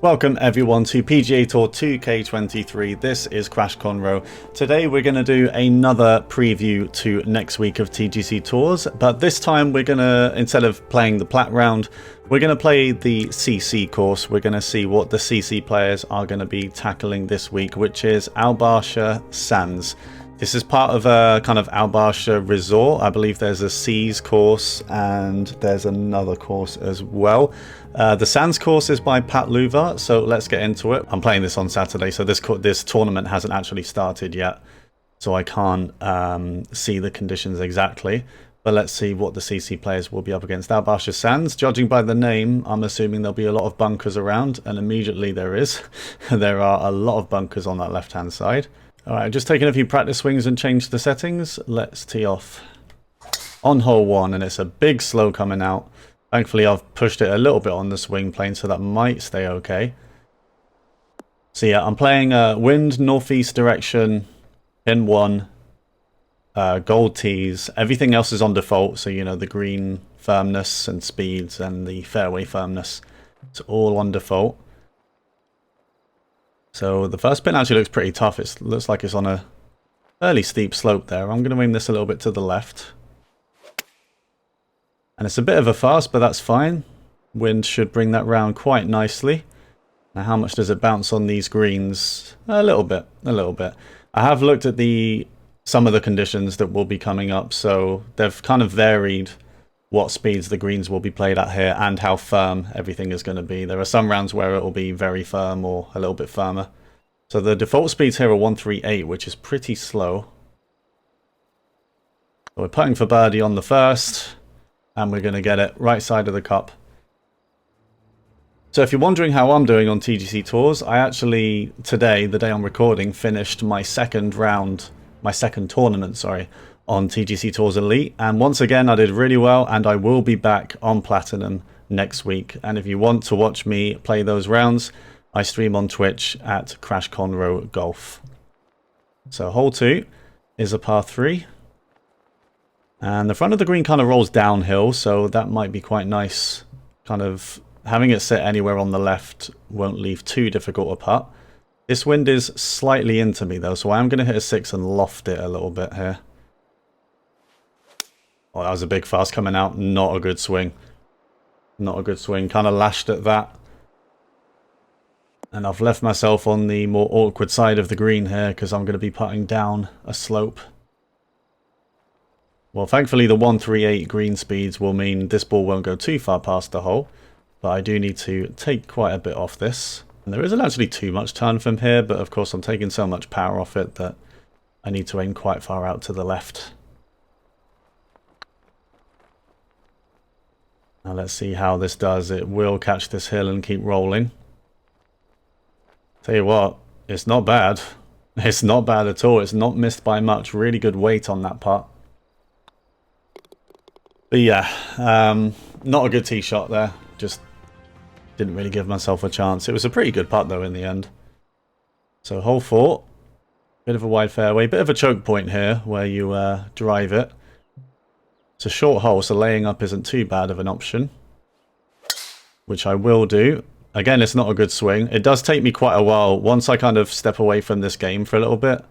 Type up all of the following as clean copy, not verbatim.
Welcome everyone to PGA Tour 2K23. This is Crash Conroe. Today we're going to do another preview to next week of TGC Tours, but this time we're going to, instead of playing the Plat round, we're going to play the CC course. We're going to see what the CC players are going to be tackling this week, which is Barsha Sands. This is part of a kind of Barsha resort. I believe there's a Seas course and there's another course as well. The Sands course is by Pat Luva, so let's get into it. I'm playing this on Saturday, so this tournament hasn't actually started yet, so I can't see the conditions exactly. But let's see what the CC players will be up against. Barsha Sands, judging by the name, I'm assuming there'll be a lot of bunkers around, and immediately there is. There are a lot of bunkers on that left-hand side. Alright, I've just taken a few practice swings and changed the settings. Let's tee off on hole 1, and it's a big slow coming out. Thankfully, I've pushed it a little bit on the swing plane, so that might stay okay. So yeah, I'm playing wind, northeast direction, pin 1, gold tees. Everything else is on default, so you know, the green firmness and speeds and the fairway firmness. It's all on default. So the first pin actually looks pretty tough. It looks like it's on a fairly steep slope there. I'm going to aim this a little bit to the left. And it's a bit of a fast, but that's fine. Wind should bring that round quite nicely. Now how much does it bounce on these greens? A little bit, a little bit. I have looked at some of the conditions that will be coming up, so they've kind of varied what speeds the greens will be played at here and how firm everything is going to be. There are some rounds where it will be very firm or a little bit firmer. So the default speeds here are 138, which is pretty slow. So we're putting for birdie on the first, and we're going to get it right side of the cup. So if you're wondering how I'm doing on TGC Tours, I actually, today, the day I'm recording, finished my second tournament, sorry, on TGC Tours Elite, and once again I did really well, and I will be back on Platinum next week. And if you want to watch me play those rounds, I stream on Twitch at Crash Conroe Golf. So hole 2 is a par 3, and the front of the green kind of rolls downhill, so that might be quite nice. Kind of having it sit anywhere on the left won't leave too difficult a putt. This wind is slightly into me though, so I am going to hit a 6 and loft it a little bit here. Oh, that was a big fast coming out. Not a good swing. Not a good swing. Kind of lashed at that. And I've left myself on the more awkward side of the green here because I'm going to be putting down a slope. Well, thankfully the 138 green speeds will mean this ball won't go too far past the hole. But I do need to take quite a bit off this. And there isn't actually too much turn from here, but of course I'm taking so much power off it that I need to aim quite far out to the left. Now let's see how this does. It will catch this hill and keep rolling. Tell you what, it's not bad. It's not bad at all. It's not missed by much. Really good weight on that putt. But yeah, not a good tee shot there. Just didn't really give myself a chance. It was a pretty good putt though in the end. So hole 4, bit of a wide fairway, bit of a choke point here where you drive it. It's a short hole, so laying up isn't too bad of an option, which I will do. Again, it's not a good swing. It does take me quite a while. Once I kind of step away from this game for a little bit,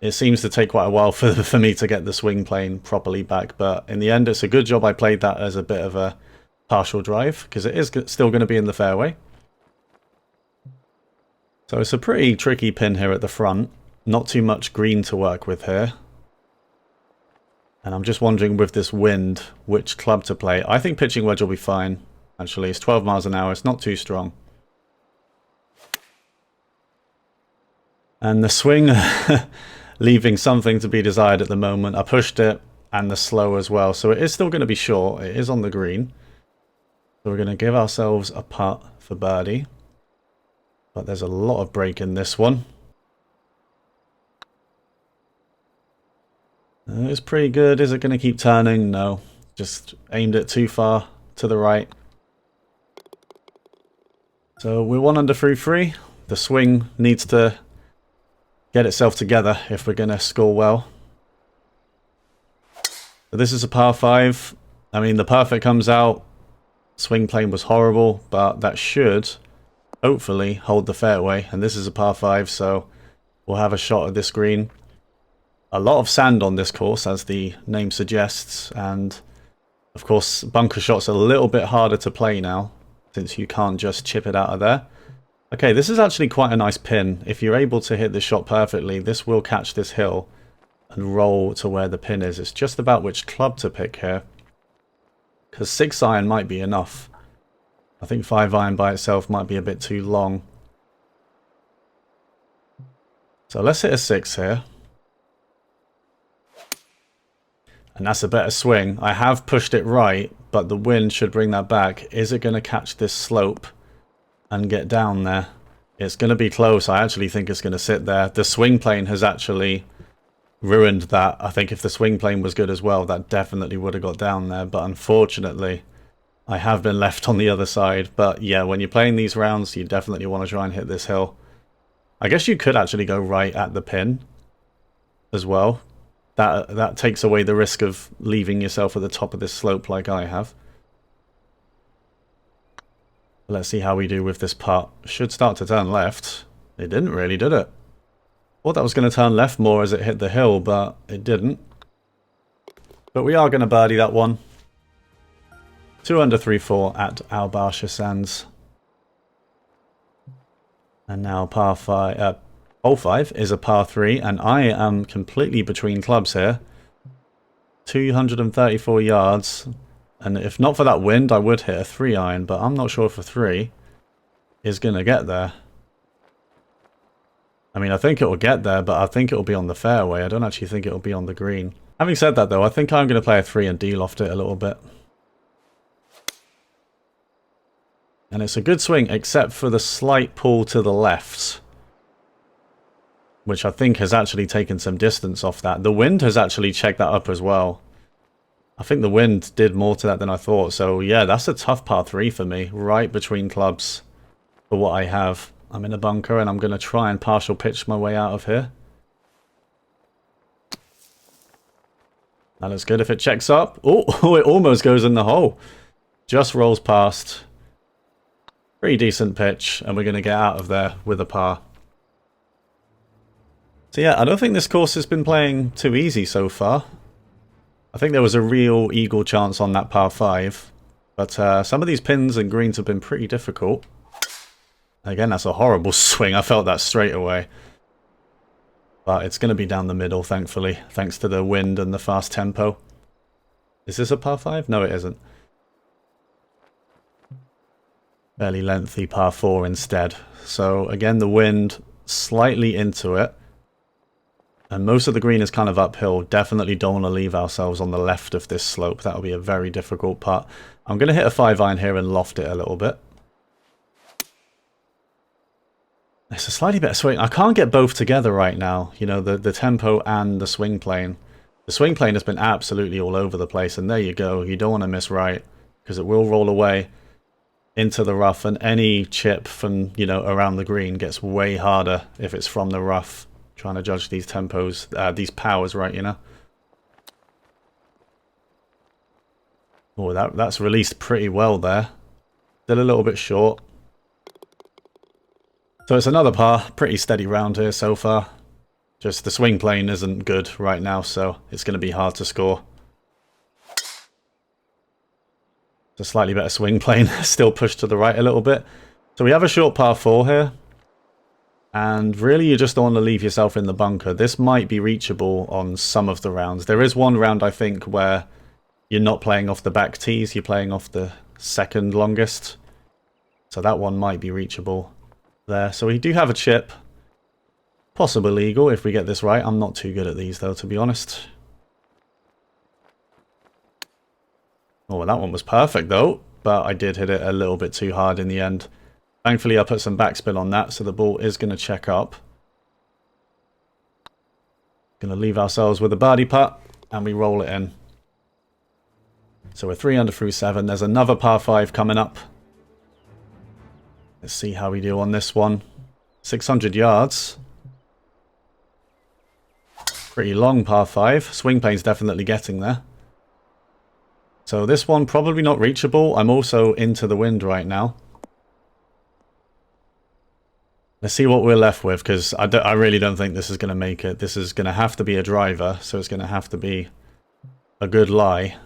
it seems to take quite a while for me to get the swing plane properly back. But in the end, it's a good job I played that as a bit of a partial drive, because it is still going to be in the fairway. So it's a pretty tricky pin here at the front. Not too much green to work with here. And I'm just wondering with this wind, which club to play. I think pitching wedge will be fine. Actually, it's 12 miles an hour. It's not too strong. And the swing, leaving something to be desired at the moment. I pushed it and the slow as well. So it is still going to be short. It is on the green. So we're going to give ourselves a putt for birdie. But there's a lot of break in this one. It's pretty good. Is it going to keep turning? No. Just aimed it too far to the right. So we're 1 under through 3. The swing needs to get itself together if we're going to score well. But this is a par 5. I mean, the perfect comes out. Swing plane was horrible, but that should hopefully hold the fairway. And this is a par 5, so we'll have a shot at this green. A lot of sand on this course, as the name suggests, and of course bunker shots are a little bit harder to play now, since you can't just chip it out of there. Okay, this is actually quite a nice pin. If you're able to hit this shot perfectly, this will catch this hill and roll to where the pin is. It's just about which club to pick here, because 6 iron might be enough. I think 5 iron by itself might be a bit too long. So let's hit a 6 here. And that's a better swing. I have pushed it right, but the wind should bring that back. Is it going to catch this slope and get down there? It's going to be close. I actually think it's going to sit there. The swing plane has actually ruined that. I think if the swing plane was good as well, that definitely would have got down there. But unfortunately, I have been left on the other side. But yeah, when you're playing these rounds, you definitely want to try and hit this hill. I guess you could actually go right at the pin as well. That takes away the risk of leaving yourself at the top of this slope like I have. Let's see how we do with this putt. Should start to turn left. It didn't really, did it? Thought that was going to turn left more as it hit the hill, but it didn't. But we are going to birdie that one. 2 under 3-4 at our Barsha Sands. And now par 5... hole 5 is a par 3, and I am completely between clubs here. 234 yards, and if not for that wind, I would hit a 3 iron, but I'm not sure if a 3 is going to get there. I mean, I think it will get there, but I think it will be on the fairway. I don't actually think it will be on the green. Having said that, though, I think I'm going to play a 3 and de-loft it a little bit. And it's a good swing, except for the slight pull to the left, which I think has actually taken some distance off that. The wind has actually checked that up as well. I think the wind did more to that than I thought. So yeah, that's a tough par 3 for me. Right between clubs for what I have. I'm in a bunker and I'm going to try and partial pitch my way out of here. That looks good if it checks up. Oh, it almost goes in the hole. Just rolls past. Pretty decent pitch, and we're going to get out of there with a par. So yeah, I don't think this course has been playing too easy so far. I think there was a real eagle chance on that par 5. But some of these pins and greens have been pretty difficult. Again, that's a horrible swing. I felt that straight away. But it's going to be down the middle, thankfully. Thanks to the wind and the fast tempo. Is this a par 5? No, it isn't. Fairly lengthy par 4 instead. So again, the wind slightly into it. And most of the green is kind of uphill. Definitely don't want to leave ourselves on the left of this slope. That'll be a very difficult putt. I'm going to hit a 5 iron here and loft it a little bit. It's a slightly better swing. I can't get both together right now. You know, the tempo and the swing plane. The swing plane has been absolutely all over the place. And there you go. You don't want to miss right, because it will roll away into the rough. And any chip from, you know, around the green gets way harder if it's from the rough. Trying to judge these tempos, these powers, right, you know. Oh, that's released pretty well there. Still a little bit short. So it's another par. Pretty steady round here so far. Just the swing plane isn't good right now, so it's going to be hard to score. It's a slightly better swing plane. Still pushed to the right a little bit. So we have a short par 4 here. And really, you just don't want to leave yourself in the bunker. This might be reachable on some of the rounds. There is one round, I think, where you're not playing off the back tees. You're playing off the second longest. So that one might be reachable there. So we do have a chip. Possible eagle if we get this right. I'm not too good at these, though, to be honest. Oh, that one was perfect, though. But I did hit it a little bit too hard in the end. Thankfully, I put some backspin on that, so the ball is going to check up. Going to leave ourselves with a birdie putt, and we roll it in. So we're 3 under through 7. There's another par 5 coming up. Let's see how we do on this one. 600 yards. Pretty long par 5. Swing plane's definitely getting there. So this one probably not reachable. I'm also into the wind right now. Let's see what we're left with, because I really don't think this is going to make it. This is going to have to be a driver, so it's going to have to be a good lie.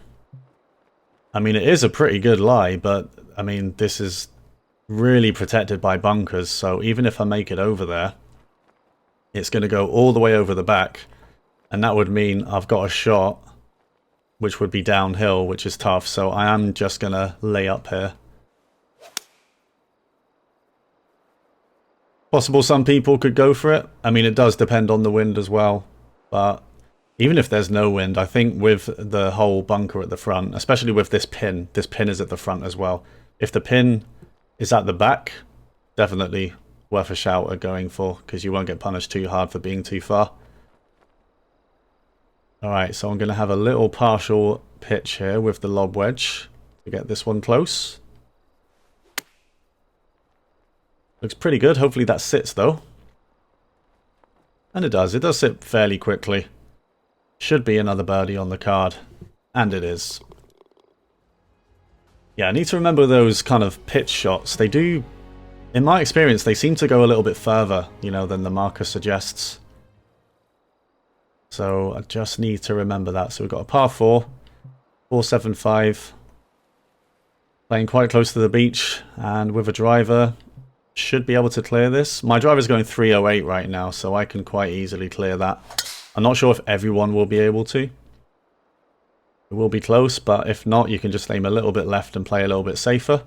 I mean, it is a pretty good lie, but, I mean, this is really protected by bunkers, so even if I make it over there, it's going to go all the way over the back, and that would mean I've got a shot, which would be downhill, which is tough, so I am just going to lay up here. Possible some people could go for it. I mean, it does depend on the wind as well, but even if there's no wind, I think with the whole bunker at the front, especially with this pin is at the front as well. If the pin is at the back, definitely worth a shout at going for, because you won't get punished too hard for being too far. Alright, so I'm going to have a little partial pitch here with the lob wedge to get this one close. Looks pretty good. Hopefully that sits though. And it does. It does sit fairly quickly. Should be another birdie on the card. And it is. Yeah, I need to remember those kind of pitch shots. They do, in my experience, they seem to go a little bit further, you know, than the marker suggests. So I just need to remember that. So we've got a par 4, 475. Playing quite close to the beach, and with a driver, should be able to clear this. My driver's going 308 right now, so I can quite easily clear that. I'm not sure if everyone will be able to. It will be close, but if not, you can just aim a little bit left and play a little bit safer.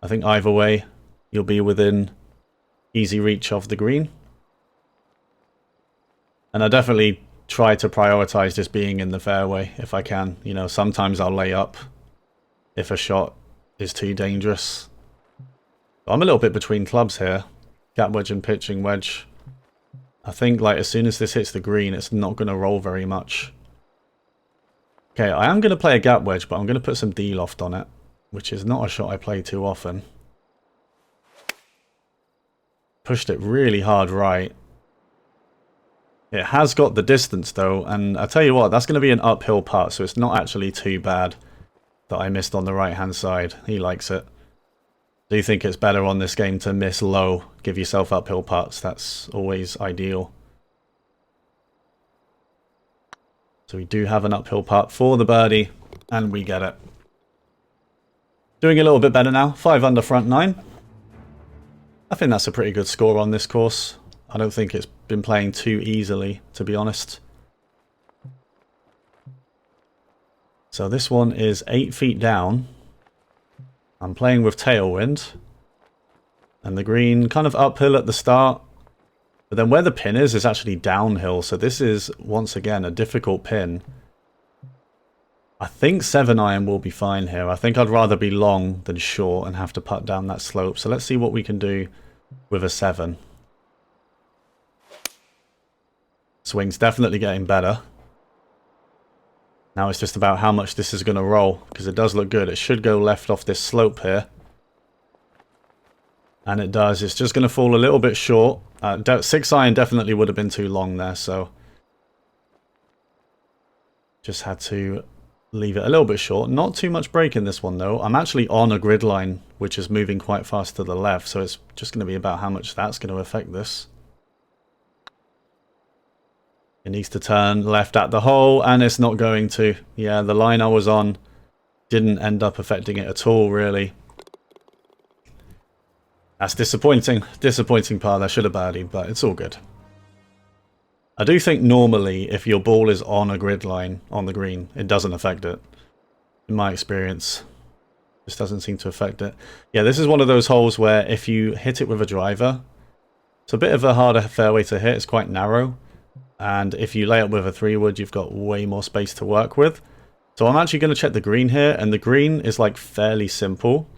I think either way, you'll be within easy reach of the green. And I definitely try to prioritize just being in the fairway if I can. You know, sometimes I'll lay up if a shot is too dangerous. I'm a little bit between clubs here. Gap wedge and pitching wedge. I think like as soon as this hits the green, it's not going to roll very much. Okay, I am going to play a gap wedge, but I'm going to put some D-loft on it, which is not a shot I play too often. Pushed it really hard right. It has got the distance though, and I tell you what, that's going to be an uphill putt, so it's not actually too bad that I missed on the right-hand side. He likes it. Do you think it's better on this game to miss low, give yourself uphill putts? That's always ideal. So we do have an uphill putt for the birdie, and we get it. Doing a little bit better now. 5 under front 9. I think that's a pretty good score on this course. I don't think it's been playing too easily, to be honest. So this one is 8 feet down. I'm playing with tailwind, and the green kind of uphill at the start, but then where the pin is actually downhill, so this is once again a difficult pin. I think 7-iron will be fine here. I think I'd rather be long than short and have to putt down that slope, so let's see what we can do with a 7. Swing's definitely getting better. Now it's just about how much this is going to roll, because it does look good. It should go left off this slope here. And it does. It's just going to fall a little bit short. 6-iron definitely would have been too long there, so just had to leave it a little bit short. Not too much break in this one though. I'm actually on a grid line, which is moving quite fast to the left, so it's just going to be about how much that's going to affect this. It needs to turn left at the hole, and it's not going to. Yeah, the line I was on didn't end up affecting it at all, really. That's disappointing. Disappointing part. I should have birdied, but it's all good. I do think normally if your ball is on a grid line on the green, it doesn't affect it. In my experience, this doesn't seem to affect it. Yeah, this is one of those holes where if you hit it with a driver, it's a bit of a harder fairway to hit. It's quite narrow. And if you lay up with a 3-wood, you've got way more space to work with. So I'm actually going to check the green here, and the green is like fairly simple.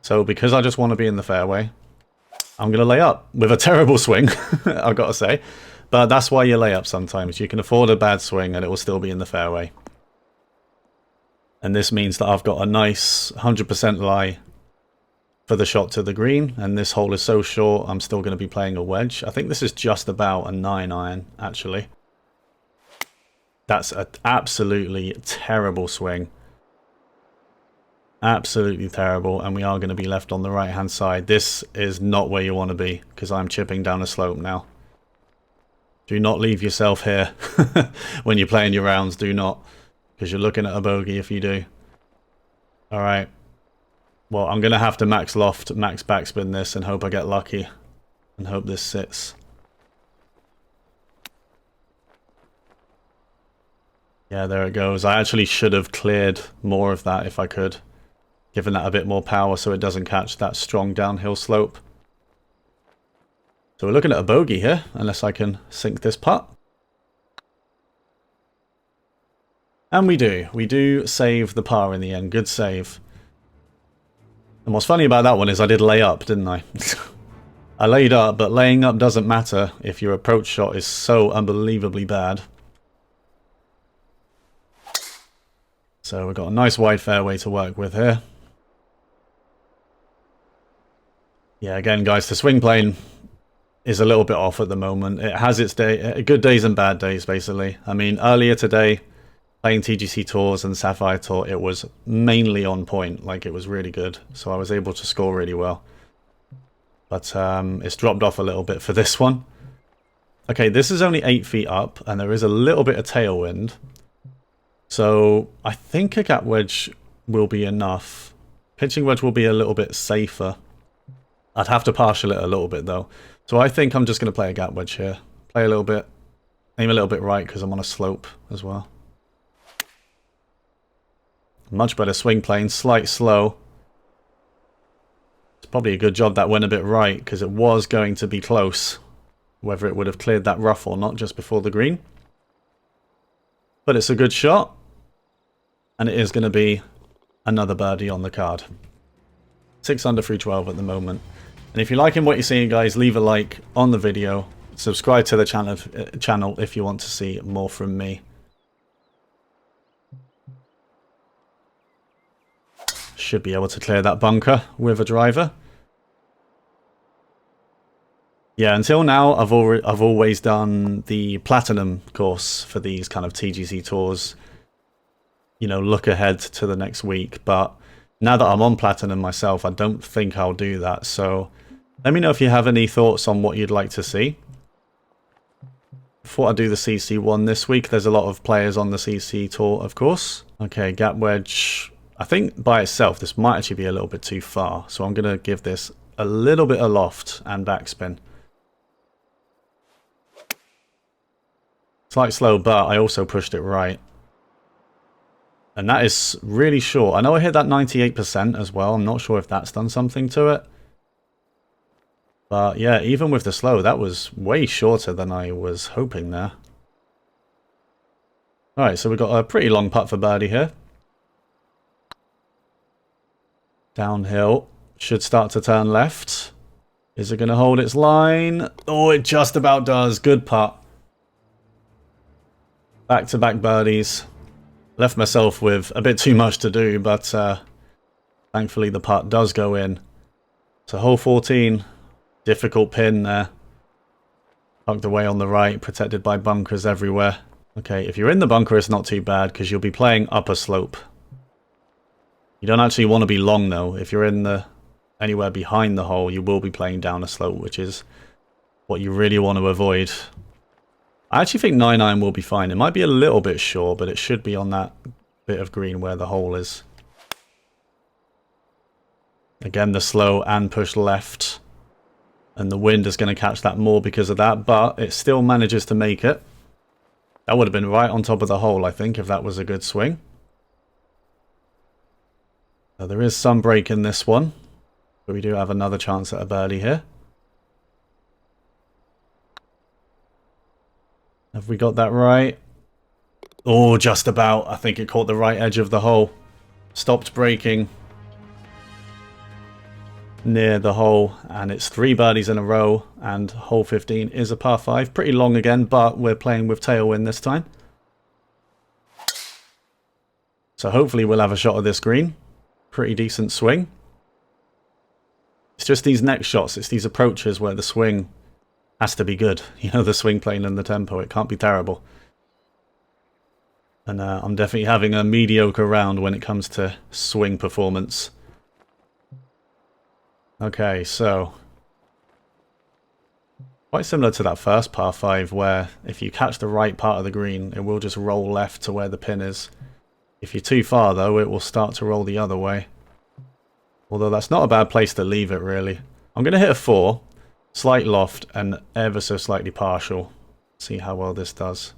So because I just want to be in the fairway, I'm going to lay up with a terrible swing, I've got to say. But that's why you lay up sometimes. You can afford a bad swing and it will still be in the fairway. And this means that I've got a nice 100% lie for the shot to the green, and this hole is so short I'm still going to be playing a wedge. I think this is just about a 9-iron actually. That's an absolutely terrible swing. Absolutely terrible, and we are going to be left on the right hand side. This is not where you want to be, because I'm chipping down a slope now. Do not leave yourself here when you're playing your rounds. Do not, because you're looking at a bogey if you do. Alright. Well, I'm going to have to max loft, max backspin this, and hope I get lucky. And hope this sits. Yeah, there it goes. I actually should have cleared more of that if I could. Given that a bit more power so it doesn't catch that strong downhill slope. So we're looking at a bogey here, unless I can sink this putt. And we do. We do save the par in the end. Good save. And what's funny about that one is I did lay up, didn't I? I laid up, but laying up doesn't matter if your approach shot is so unbelievably bad. So we've got a nice wide fairway to work with here. Yeah, again, guys, the swing plane is a little bit off at the moment. It has its good days and bad days, basically. I mean, earlier today, playing TGC Tours and Sapphire Tour, it was mainly on point. Like, it was really good. So I was able to score really well. But it's dropped off a little bit for this one. Okay, this is only 8 feet up, and there is a little bit of tailwind. So I think a gap wedge will be enough. Pitching wedge will be a little bit safer. I'd have to partial it a little bit though. So I think I'm just going to play a gap wedge here. Play a little bit. Aim a little bit right because I'm on a slope as well. Much better swing plane. Slight slow. It's probably a good job that went a bit right because it was going to be close. Whether it would have cleared that rough or not just before the green. But it's a good shot. And it is going to be another birdie on the card. 6 under 312 at the moment. And if you're liking what you're seeing, guys, leave a like on the video. Subscribe to the channel if you want to see more from me. Should be able to clear that bunker with a driver. Yeah, until now, I've always done the Platinum course for these kind of TGC tours. You know, look ahead to the next week. But now that I'm on Platinum myself, I don't think I'll do that. So let me know if you have any thoughts on what you'd like to see. Before I do the CC one this week, there's a lot of players on the CC tour, of course. Okay, gap wedge. I think by itself, this might actually be a little bit too far. So I'm going to give this a little bit of loft and backspin. Slight slow, but I also pushed it right. And that is really short. I know I hit that 98% as well. I'm not sure if that's done something to it. But yeah, even with the slow, that was way shorter than I was hoping there. Alright, so we've got a pretty long putt for birdie here. Downhill. Should start to turn left. Is it going to hold its line? Oh, it just about does. Good putt. Back-to-back birdies. Left myself with a bit too much to do, but thankfully the putt does go in. So hole 14, difficult pin there. Tucked away on the right, protected by bunkers everywhere. Okay, if you're in the bunker, it's not too bad because you'll be playing up a slope. You don't actually want to be long though. If you're in the anywhere behind the hole, you will be playing down a slope, which is what you really want to avoid. I actually think 9-iron will be fine. It might be a little bit short, but it should be on that bit of green where the hole is. Again, the slow and push left. And the wind is going to catch that more because of that, but it still manages to make it. That would have been right on top of the hole, I think, if that was a good swing. So there is some break in this one, but we do have another chance at a birdie here. Have we got that right? Oh, just about. I think it caught the right edge of the hole. Stopped braking near the hole, and it's 3 birdies in a row, and hole 15 is a par 5. Pretty long again, but we're playing with tailwind this time. So hopefully we'll have a shot of this green. Pretty decent swing. It's just these next shots, it's these approaches where the swing has to be good. You know, the swing plane and the tempo, it can't be terrible. And I'm definitely having a mediocre round when it comes to swing performance. Okay, so quite similar to that first par 5 where if you catch the right part of the green, it will just roll left to where the pin is. If you're too far though, it will start to roll the other way. Although that's not a bad place to leave it really. I'm going to hit a 4, slight loft and ever so slightly partial. See how well this does.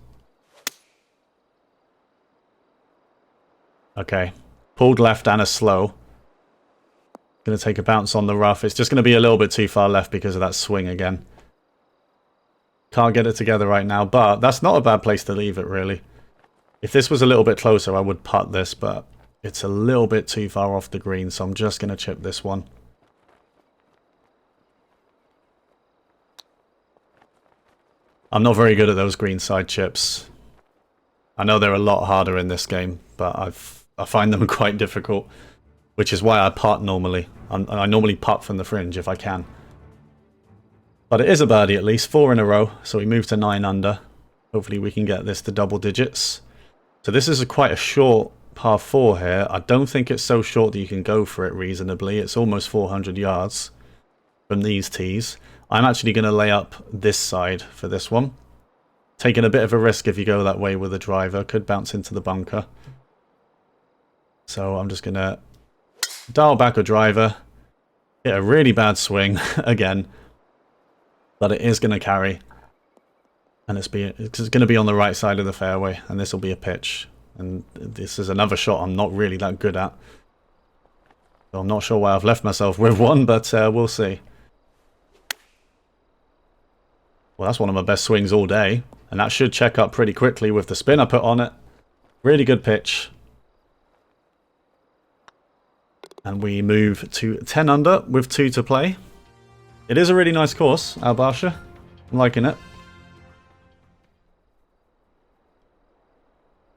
Okay, pulled left and a slow. Going to take a bounce on the rough. It's just going to be a little bit too far left because of that swing again. Can't get it together right now, but that's not a bad place to leave it, really. If this was a little bit closer, I would putt this, but it's a little bit too far off the green, so I'm just going to chip this one. I'm not very good at those green side chips. I know they're a lot harder in this game, but I find them quite difficult, which is why I putt normally. I normally putt from the fringe if I can. But it is a birdie at least, 4 in a row, so we move to 9 under. Hopefully we can get this to double digits. So this is quite a short par 4 here. I don't think it's so short that you can go for it reasonably. It's almost 400 yards from these tees. I'm actually going to lay up this side for this one. Taking a bit of a risk if you go that way with a driver. Could bounce into the bunker. So I'm just going to dial back a driver. Hit a really bad swing again. But it is going to carry. And it's going to be on the right side of the fairway. And this will be a pitch. And this is another shot I'm not really that good at. So I'm not sure why I've left myself with one, but we'll see. Well, that's one of my best swings all day. And that should check up pretty quickly with the spin I put on it. Really good pitch. And we move to 10 under with 2 to play. It is a really nice course, Barsha. I'm liking it.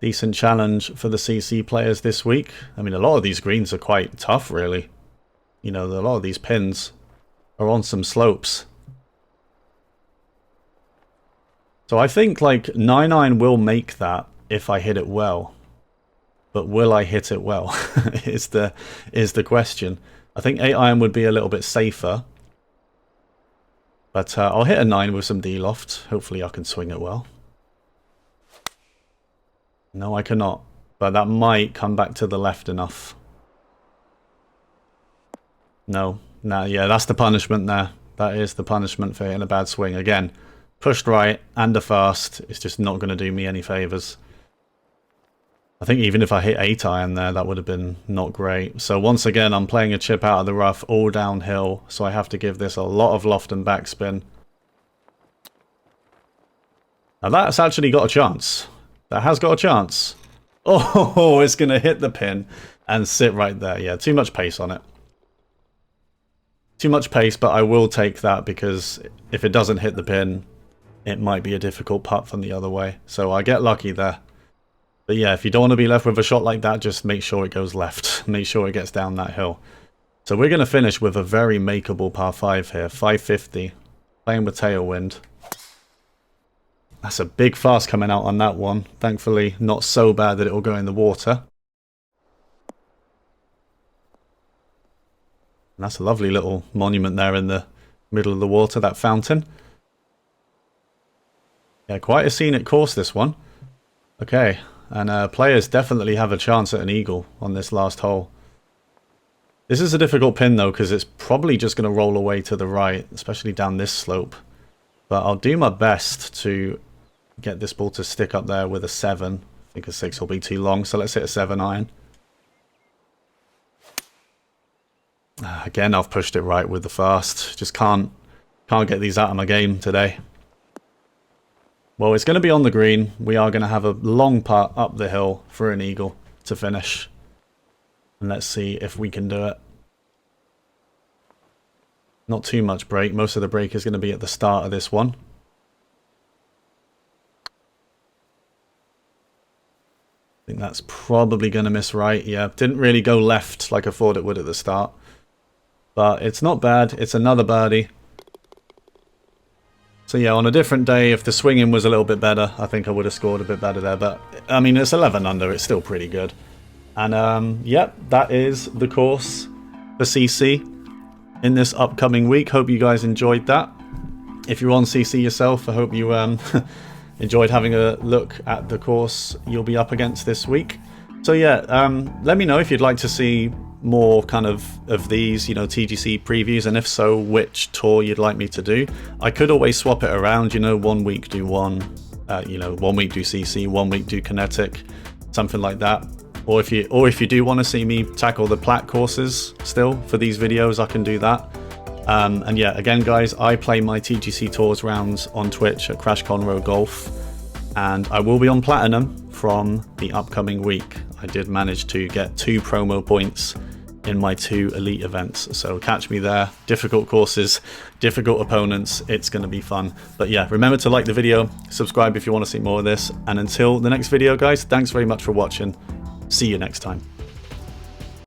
Decent challenge for the CC players this week. I mean, a lot of these greens are quite tough, really. You know, a lot of these pins are on some slopes. So I think, like, 9-iron will make that if I hit it well. But will I hit it well is the question. I think 8-iron would be a little bit safer. But I'll hit a 9 with some D-loft. Hopefully I can swing it well. No, I cannot. But that might come back to the left enough. No. Nah, yeah, that's the punishment there. That is the punishment for hitting a bad swing. Again, pushed right and a fast. It's just not going to do me any favours. I think even if I hit 8-iron there, that would have been not great. So once again, I'm playing a chip out of the rough, all downhill. So I have to give this a lot of loft and backspin. Now that's actually got a chance. That has got a chance. Oh, it's going to hit the pin and sit right there. Yeah, too much pace on it. Too much pace, but I will take that because if it doesn't hit the pin, it might be a difficult putt from the other way. So I get lucky there. But yeah, if you don't want to be left with a shot like that, just make sure it goes left. Make sure it gets down that hill. So we're going to finish with a very makeable par 5 here. 550. Playing with tailwind. That's a big fast coming out on that one. Thankfully, not so bad that it will go in the water. And that's a lovely little monument there in the middle of the water, that fountain. Yeah, quite a scenic course, this one. Okay. And players definitely have a chance at an eagle on this last hole. This is a difficult pin though, because it's probably just going to roll away to the right, especially down this slope. But I'll do my best to get this ball to stick up there with a 7. I think a 6 will be too long, so let's hit a 7-iron. Again, I've pushed it right with the fast. Just can't get these out of my game today. Well, it's going to be on the green. We are going to have a long putt up the hill for an eagle to finish. And let's see if we can do it. Not too much break. Most of the break is going to be at the start of this one. I think that's probably going to miss right. Yeah, didn't really go left like I thought it would at the start. But it's not bad. It's another birdie. So yeah, on a different day, if the swinging was a little bit better, I think I would have scored a bit better there. But I mean, it's 11 under, it's still pretty good. And yep, that is the course for CC in this upcoming week. Hope you guys enjoyed that. If you're on CC yourself, I hope you enjoyed having a look at the course you'll be up against this week. So yeah, let me know if you'd like to see more kind of these, you know, TGC previews, and if so, which tour you'd like me to do. I could always swap it around, you know, one week do one, you know, 1 week do CC, 1 week do Kinetic, something like that. Or if you do want to see me tackle the plat courses still for these videos, I can do that. And yeah, again guys, I play my TGC Tours rounds on Twitch at Crash Conroe Golf, and I will be on Platinum from the upcoming week. I did manage to get 2 promo points in my 2 elite events, so catch me there. Difficult courses, difficult opponents, it's going to be fun. But yeah, remember to like the video, subscribe if you want to see more of this, and until the next video guys, thanks very much for watching. See you next time.